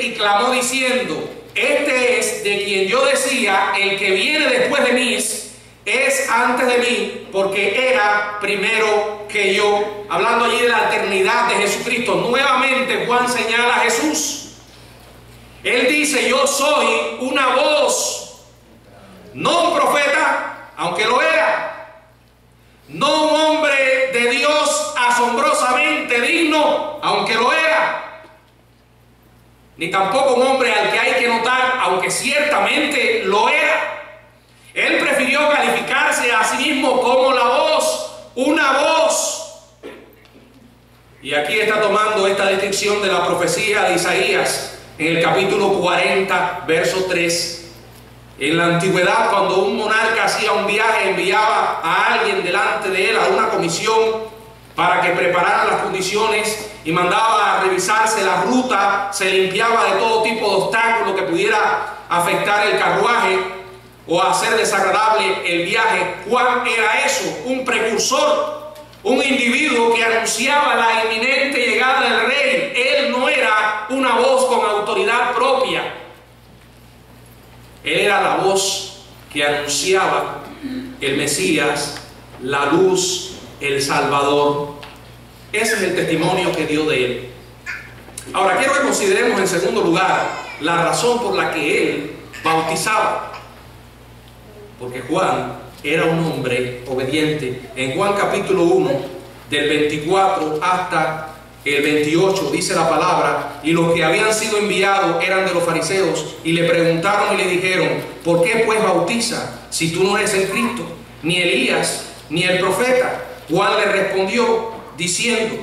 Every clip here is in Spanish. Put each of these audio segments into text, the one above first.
él y clamó diciendo: este es de quien yo decía, el que viene después de mí es antes de mí, porque era primero que yo. Hablando allí de la eternidad de Jesucristo, nuevamente Juan señala a Jesús. Él dice: yo soy una voz, no un profeta, aunque lo era, no un hombre de Dios asombrosamente digno, aunque lo era, ni tampoco un hombre al que hay que notar, aunque ciertamente lo era. Él prefirió calificarse a sí mismo como la voz, una voz. Y aquí está tomando esta descripción de la profecía de Isaías en el capítulo 40, verso 3. En la antigüedad, cuando un monarca hacía un viaje, enviaba a alguien delante de él, a una comisión, para que preparara las condiciones y mandaba a revisarse la ruta, se limpiaba de todo tipo de obstáculos que pudiera afectar el carruaje o hacer desagradable el viaje. Juan era eso, un precursor, un individuo que anunciaba la inminente llegada del rey. Él no era una voz con autoridad propia. Él era la voz que anunciaba el Mesías, la luz, el Salvador. Ese es el testimonio que dio de él. Ahora quiero que consideremos en segundo lugar la razón por la que él bautizaba. Porque Juan era un hombre obediente. En Juan capítulo 1, del 24 hasta el 28, dice la palabra: y los que habían sido enviados eran de los fariseos, y le preguntaron y le dijeron: ¿por qué pues bautiza, si tú no eres el Cristo, ni Elías, ni el profeta? Juan le respondió diciendo: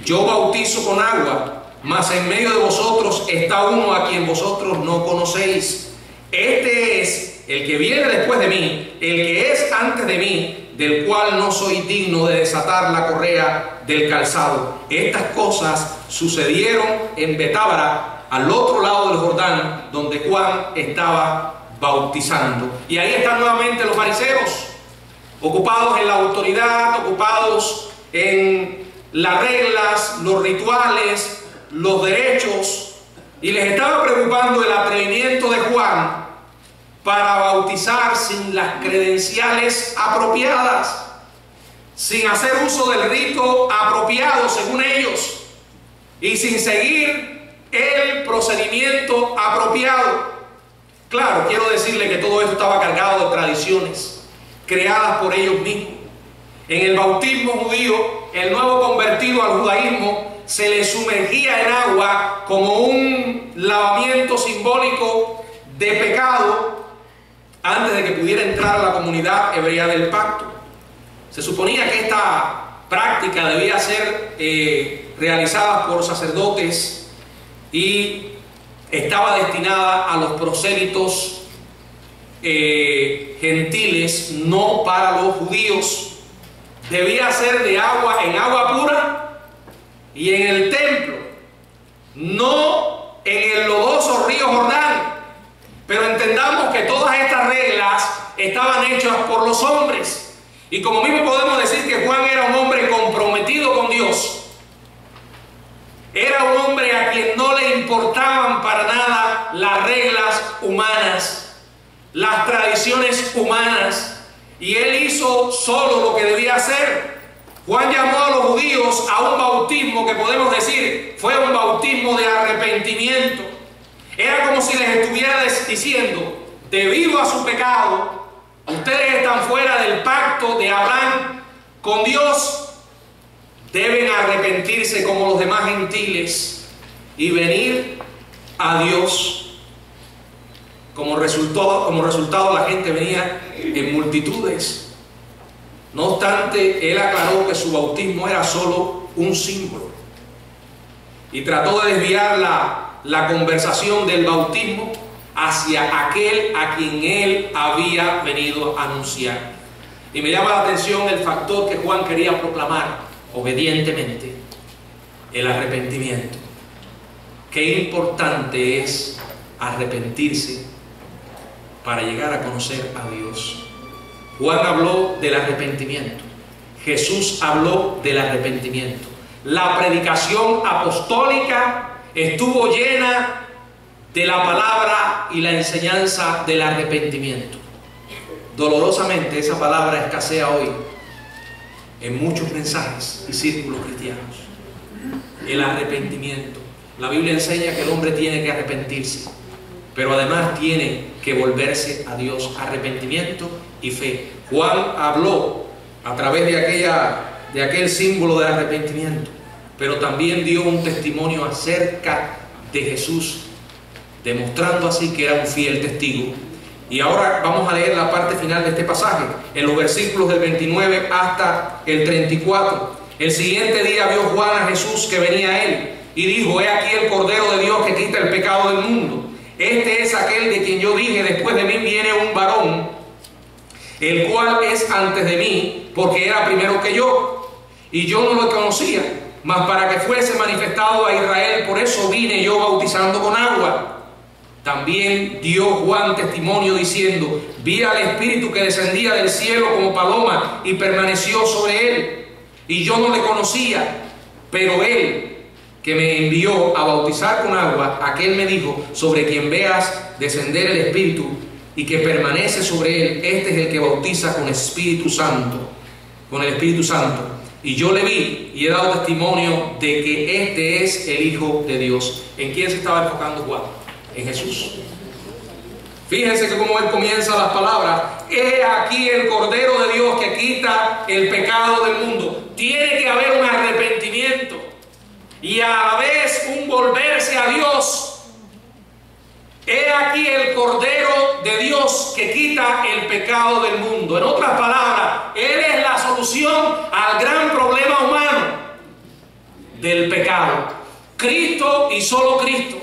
yo bautizo con agua, mas en medio de vosotros está uno a quien vosotros no conocéis. Este es el que viene después de mí, el que es antes de mí, del cual no soy digno de desatar la correa del calzado. Estas cosas sucedieron en Betábara, al otro lado del Jordán, donde Juan estaba bautizando. Y ahí están nuevamente los fariseos, ocupados en la autoridad, ocupados en las reglas, los rituales, los derechos, y les estaba preocupando el atrevimiento de Juan para bautizar sin las credenciales apropiadas, sin hacer uso del rito apropiado según ellos y sin seguir el procedimiento apropiado. Claro, quiero decirle que todo esto estaba cargado de tradiciones creadas por ellos mismos. En el bautismo judío, el nuevo convertido al judaísmo se le sumergía en agua como un lavamiento simbólico de pecado antes de que pudiera entrar a la comunidad hebrea del pacto. Se suponía que esta práctica debía ser realizada por sacerdotes y estaba destinada a los prosélitos gentiles, no para los judíos. Debía ser de agua, en agua pura y en el templo, no en el lodoso río Jordán. Pero entendamos que todas estas reglas estaban hechas por los hombres. Y como mismo podemos decir que Juan era un hombre comprometido con Dios. Era un hombre a quien no le importaban para nada las reglas humanas, las tradiciones humanas. Y él hizo solo lo que debía hacer. Juan llamó a los judíos a un bautismo que podemos decir fue un bautismo de arrepentimiento. Era como si les estuviera diciendo: debido a su pecado, ustedes están fuera del pacto de Abraham con Dios, deben arrepentirse como los demás gentiles y venir a Dios. Como resultado la gente venía en multitudes. No obstante, él aclaró que su bautismo era solo un símbolo y trató de desviar la conversación del bautismo hacia aquel a quien él había venido a anunciar. Y me llama la atención el factor que Juan quería proclamar obedientemente: el arrepentimiento. Qué importante es arrepentirse para llegar a conocer a Dios. Juan habló del arrepentimiento, Jesús habló del arrepentimiento. La predicación apostólica estuvo llena de la palabra y la enseñanza del arrepentimiento. Dolorosamente esa palabra escasea hoy en muchos mensajes y círculos cristianos. El arrepentimiento. La Biblia enseña que el hombre tiene que arrepentirse, pero además tiene que volverse a Dios. Arrepentimiento y fe. Juan habló a través de aquel símbolo del arrepentimiento, pero también dio un testimonio acerca de Jesús, demostrando así que era un fiel testigo. Y ahora vamos a leer la parte final de este pasaje, en los versículos del 29 hasta el 34. El siguiente día vio Juan a Jesús que venía a él, y dijo: he aquí el Cordero de Dios que quita el pecado del mundo. Este es aquel de quien yo dije: después de mí viene un varón, el cual es antes de mí, porque era primero que yo, y yo no lo conocía, mas para que fuese manifestado a Israel, por eso vine yo bautizando con agua. También dio Juan testimonio diciendo: vi al Espíritu que descendía del cielo como paloma y permaneció sobre él, y yo no le conocía, pero él que me envió a bautizar con agua, aquel me dijo: sobre quien veas descender el Espíritu y que permanece sobre él, este es el que bautiza con Espíritu Santo, con el Espíritu Santo. Y yo le vi y he dado testimonio de que este es el Hijo de Dios. ¿En quién se estaba enfocando Juan? En Jesús. Fíjense que como él comienza las palabras: he aquí el Cordero de Dios que quita el pecado del mundo. Tiene que haber un arrepentimiento y a la vez un volverse a Dios. He aquí el Cordero de Dios que quita el pecado del mundo. En otras palabras, Él es la solución al gran problema humano del pecado. Cristo y solo Cristo.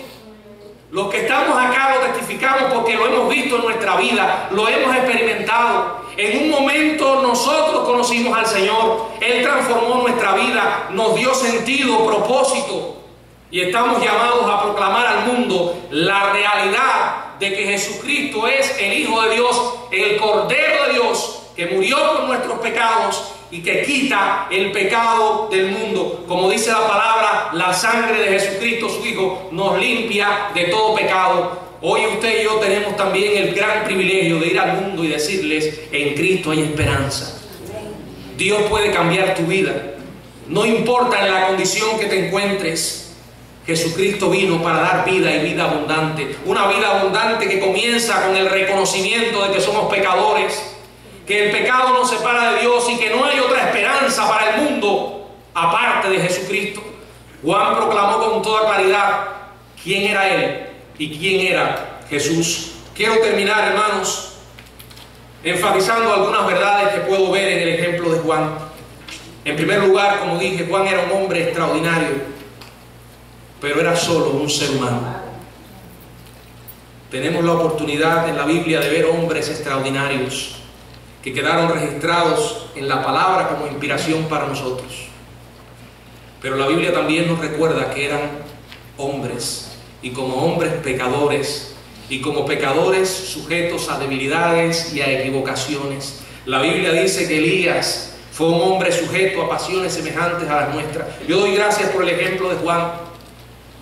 Los que estamos acá lo testificamos porque lo hemos visto en nuestra vida, lo hemos experimentado. En un momento nosotros conocimos al Señor, Él transformó nuestra vida, nos dio sentido, propósito, y estamos llamados a proclamar al mundo la realidad de que Jesucristo es el Hijo de Dios, el Cordero de Dios, que murió por nuestros pecados y que quita el pecado del mundo. Como dice la palabra, la sangre de Jesucristo, su Hijo, nos limpia de todo pecado. Hoy usted y yo tenemos también el gran privilegio de ir al mundo y decirles: en Cristo hay esperanza. Dios puede cambiar tu vida. No importa en la condición que te encuentres. Jesucristo vino para dar vida y vida abundante. Una vida abundante que comienza con el reconocimiento de que somos pecadores, que el pecado nos separa de Dios y que no hay otra esperanza para el mundo aparte de Jesucristo. Juan proclamó con toda claridad quién era Él y quién era Jesús. Quiero terminar, hermanos, enfatizando algunas verdades que puedo ver en el ejemplo de Juan. En primer lugar, como dije, Juan era un hombre extraordinario, pero era solo un ser humano. Tenemos la oportunidad en la Biblia de ver hombres extraordinarios que quedaron registrados en la palabra como inspiración para nosotros. Pero la Biblia también nos recuerda que eran hombres, y como hombres pecadores, y como pecadores sujetos a debilidades y a equivocaciones. La Biblia dice que Elías fue un hombre sujeto a pasiones semejantes a las nuestras. Yo doy gracias por el ejemplo de Juan,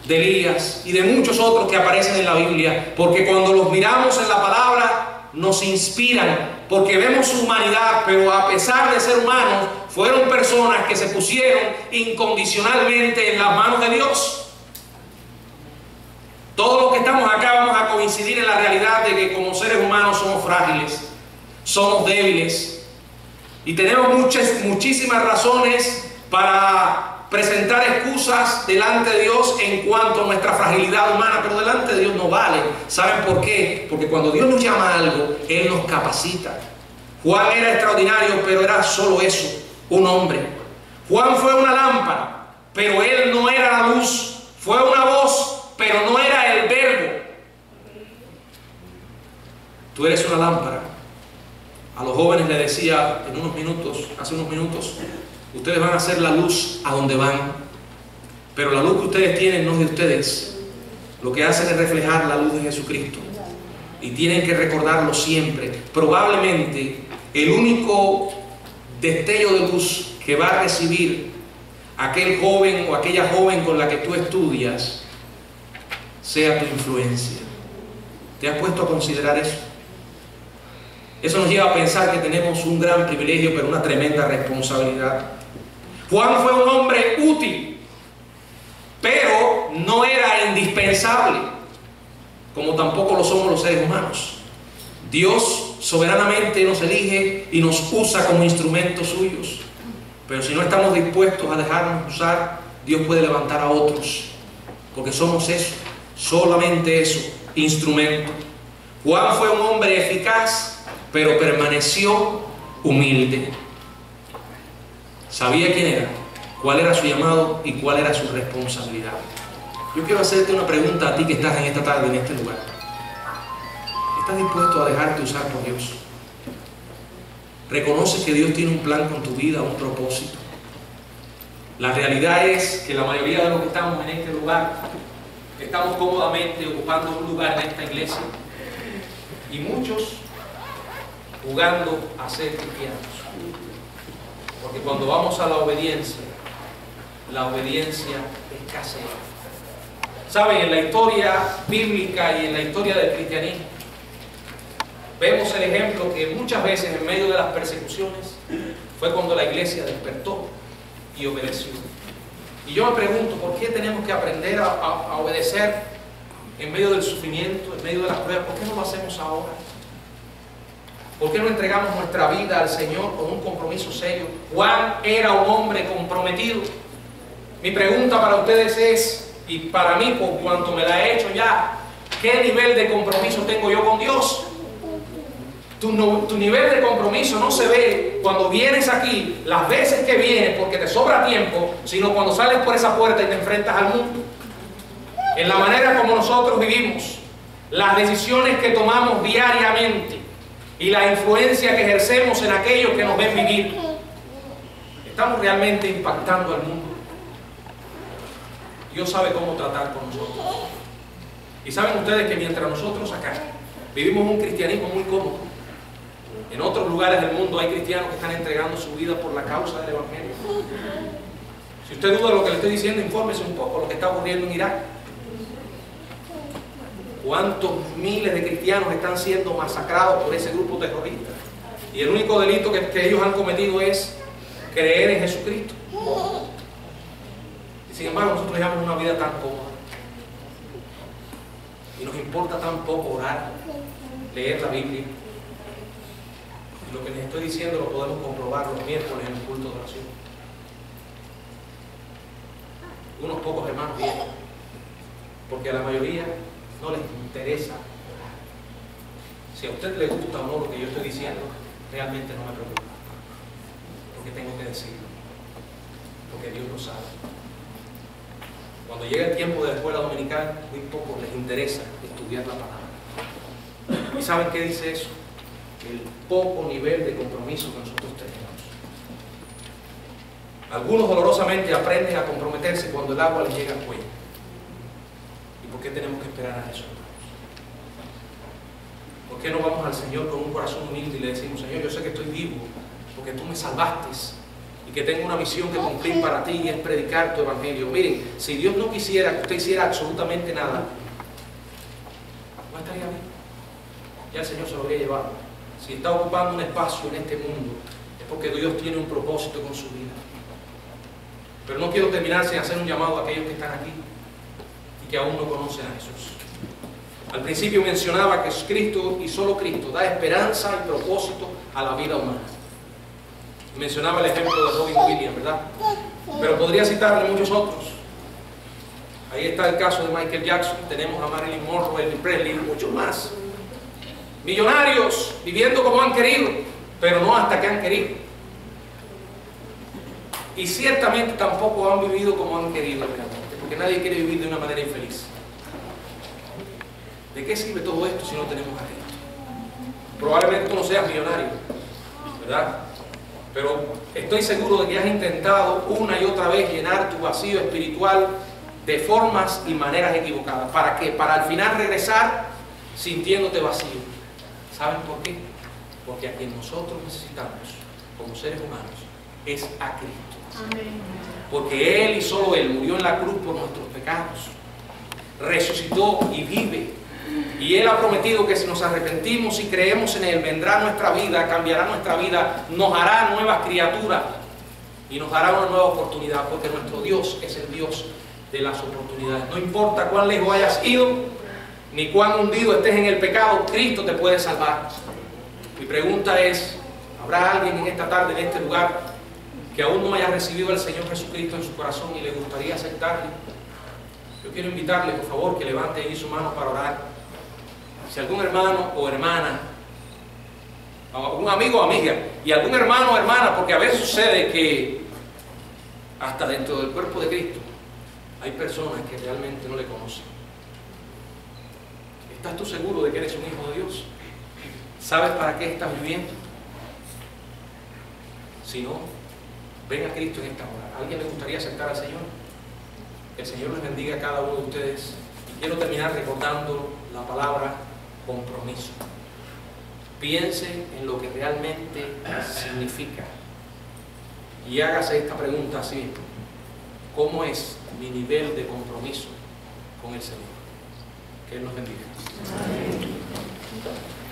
de Elías y de muchos otros que aparecen en la Biblia, porque cuando los miramos en la palabra nos inspiran, porque vemos su humanidad, pero a pesar de ser humanos, fueron personas que se pusieron incondicionalmente en las manos de Dios. Todos los que estamos acá vamos a coincidir en la realidad de que como seres humanos somos frágiles, somos débiles y tenemos muchísimas razones para presentar excusas delante de Dios en cuanto a nuestra fragilidad humana, pero delante de Dios no vale. ¿Saben por qué? Porque cuando Dios nos llama a algo, Él nos capacita. Juan era extraordinario, pero era solo eso, un hombre. Juan fue una lámpara, pero él no era la luz. Fue una voz, pero no era el verbo. Tú eres una lámpara. A los jóvenes les decía hace unos minutos, ustedes van a hacer la luz a donde van, pero la luz que ustedes tienen no es de ustedes. Lo que hacen es reflejar la luz de Jesucristo y tienen que recordarlo siempre. Probablemente el único destello de luz que va a recibir aquel joven o aquella joven con la que tú estudias sea tu influencia. ¿Te has puesto a considerar eso? Eso nos lleva a pensar que tenemos un gran privilegio, pero una tremenda responsabilidad. Juan fue un hombre útil, pero no era indispensable, como tampoco lo somos los seres humanos. Dios soberanamente nos elige y nos usa como instrumentos suyos, pero si no estamos dispuestos a dejarnos usar, Dios puede levantar a otros, porque somos eso, solamente eso, instrumento. Juan fue un hombre eficaz, pero permaneció humilde. Sabía quién era, cuál era su llamado y cuál era su responsabilidad. Yo quiero hacerte una pregunta a ti que estás en esta tarde, en este lugar. ¿Estás dispuesto a dejarte usar por Dios? ¿Reconoces que Dios tiene un plan con tu vida, un propósito? La realidad es que la mayoría de los que estamos en este lugar estamos cómodamente ocupando un lugar en esta iglesia y muchos jugando a ser cristianos. Porque cuando vamos a la obediencia escasea. Saben, en la historia bíblica y en la historia del cristianismo, vemos el ejemplo que muchas veces en medio de las persecuciones fue cuando la iglesia despertó y obedeció. Y yo me pregunto, ¿por qué tenemos que aprender a obedecer en medio del sufrimiento, en medio de las pruebas? ¿Por qué no lo hacemos ahora? ¿Por qué no entregamos nuestra vida al Señor con un compromiso serio? Juan era un hombre comprometido. Mi pregunta para ustedes es, y para mí por cuanto me la he hecho ya, ¿qué nivel de compromiso tengo yo con Dios? Tu nivel de compromiso no se ve cuando vienes aquí, las veces que vienes porque te sobra tiempo, sino cuando sales por esa puerta y te enfrentas al mundo. En la manera como nosotros vivimos, las decisiones que tomamos diariamente y la influencia que ejercemos en aquellos que nos ven vivir, ¿estamos realmente impactando al mundo? Dios sabe cómo tratar con nosotros. Y saben ustedes que mientras nosotros acá vivimos un cristianismo muy cómodo, en otros lugares del mundo hay cristianos que están entregando su vida por la causa del Evangelio. Si usted duda de lo que le estoy diciendo, infórmese un poco lo que está ocurriendo en Irak. ¿Cuántos miles de cristianos están siendo masacrados por ese grupo terrorista? Y el único delito que ellos han cometido es creer en Jesucristo. Y sin embargo, nosotros llevamos una vida tan cómoda. Y nos importa tan poco orar, leer la Biblia. Y lo que les estoy diciendo lo podemos comprobar los miércoles en el culto de oración. Unos pocos hermanos vienen, porque a la mayoría no les interesa. Si a usted le gusta o no lo que yo estoy diciendo, realmente no me preocupa, porque tengo que decirlo, porque Dios lo sabe. Cuando llega el tiempo de la escuela dominical, muy poco les interesa estudiar la palabra. ¿Y saben qué dice eso? El poco nivel de compromiso que nosotros tenemos. Algunos dolorosamente aprenden a comprometerse cuando el agua les llega al cuello. ¿Y por qué tenemos que esperar a eso? ¿Por qué no vamos al Señor con un corazón humilde y le decimos, Señor, yo sé que estoy vivo porque tú me salvaste y que tengo una misión que cumplir para ti y es predicar tu evangelio? Miren, si Dios no quisiera que usted hiciera absolutamente nada, no estaría bien. Ya el Señor se lo habría llevado. Si está ocupando un espacio en este mundo, es porque Dios tiene un propósito con su vida. Pero no quiero terminar sin hacer un llamado a aquellos que están aquí y que aún no conocen a Jesús. Al principio mencionaba que Cristo y solo Cristo da esperanza y propósito a la vida humana. Mencionaba el ejemplo de Robin Williams, ¿verdad? Pero podría citarle muchos otros. Ahí está el caso de Michael Jackson, tenemos a Marilyn Monroe, Elvis Presley y muchos más. Millonarios viviendo como han querido, pero no hasta que han querido. Y ciertamente tampoco han vivido como han querido, porque nadie quiere vivir de una manera infeliz. ¿De qué sirve todo esto si no tenemos a Cristo? Probablemente tú no seas millonario, ¿verdad? Pero estoy seguro de que has intentado una y otra vez llenar tu vacío espiritual de formas y maneras equivocadas. ¿Para qué? Para al final regresar sintiéndote vacío. ¿Saben por qué? Porque a quien nosotros necesitamos como seres humanos es a Cristo. Amén. Porque Él y solo Él murió en la cruz por nuestros pecados. resucitó y vive. Y Él ha prometido que si nos arrepentimos y creemos en Él, vendrá nuestra vida, cambiará nuestra vida, nos hará nuevas criaturas y nos dará una nueva oportunidad, porque nuestro Dios es el Dios de las oportunidades. No importa cuán lejos hayas ido, ni cuán hundido estés en el pecado, Cristo te puede salvar. Mi pregunta es, ¿habrá alguien en esta tarde, en este lugar, que aún no haya recibido al Señor Jesucristo en su corazón y le gustaría aceptarle? Yo quiero invitarle, por favor, que levante ahí su mano para orar. Si algún hermano o hermana, algún amigo o amiga, y algún hermano o hermana, porque a veces sucede que hasta dentro del cuerpo de Cristo hay personas que realmente no le conocen. ¿Estás tú seguro de que eres un hijo de Dios? ¿Sabes para qué estás viviendo? Si no, ven a Cristo en esta hora. ¿A alguien le gustaría aceptar al Señor? Que el Señor les bendiga a cada uno de ustedes. Y quiero terminar recordando la palabra compromiso. Piense en lo que realmente significa y hágase esta pregunta así: ¿cómo es mi nivel de compromiso con el Señor? Que Él nos bendiga. Amén.